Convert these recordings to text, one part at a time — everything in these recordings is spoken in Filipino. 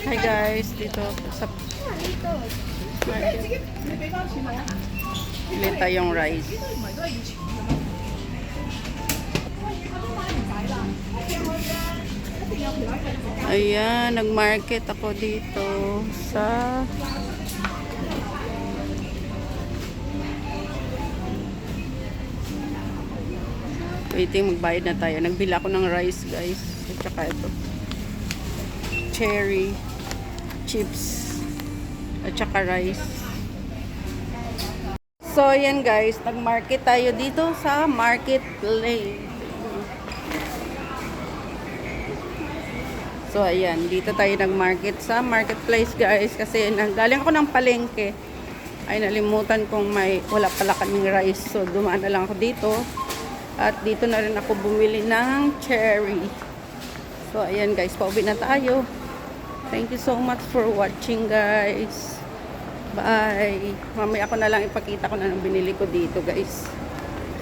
Hi guys, dito sa market. Bili tayong rice. Ayan, nag-market ako dito sa waiting, magbayad na tayo. Nagbili ako ng rice guys. At saka ito. Cherry. Chips. At saka rice. So, ayan guys. Nag-market tayo dito sa marketplace. So, ayan. Dito tayo nag-market sa marketplace guys. Kasi galing ako ng palengke. Ay, nalimutan kong wala pala kaming rice. So, dumaan na lang ako dito. At dito na rin ako bumili ng cherry. So, ayan guys, pauwi na tayo. Thank you so much for watching guys. Bye. Mamaya ako na lang ipakita ko na ng binili ko dito guys.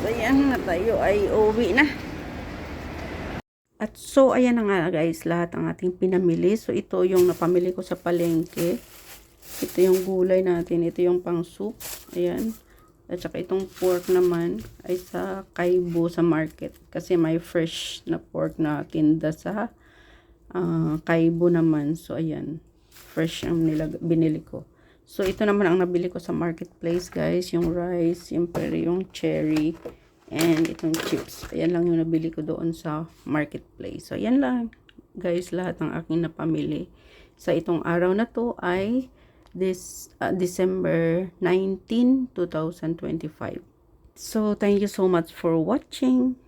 So, ayan na tayo ay uwi na. At so, ayan na nga guys, lahat ang ating pinamili. So, ito yung napamili ko sa palengke. Ito yung gulay natin. Ito yung pang soup. Ayan. At saka itong pork naman ay sa Kaibo sa market. Kasi may fresh na pork na tinda sa Kaibo naman. So, ayan. Fresh ang binili ko. So, ito naman ang nabili ko sa marketplace, guys. Yung rice, yung cherry, and itong chips. Ayan lang yung nabili ko doon sa marketplace. So, ayan lang, guys. Lahat ng aking napamili sa itong araw na to ay December 19, 2025. So, thank you so much for watching.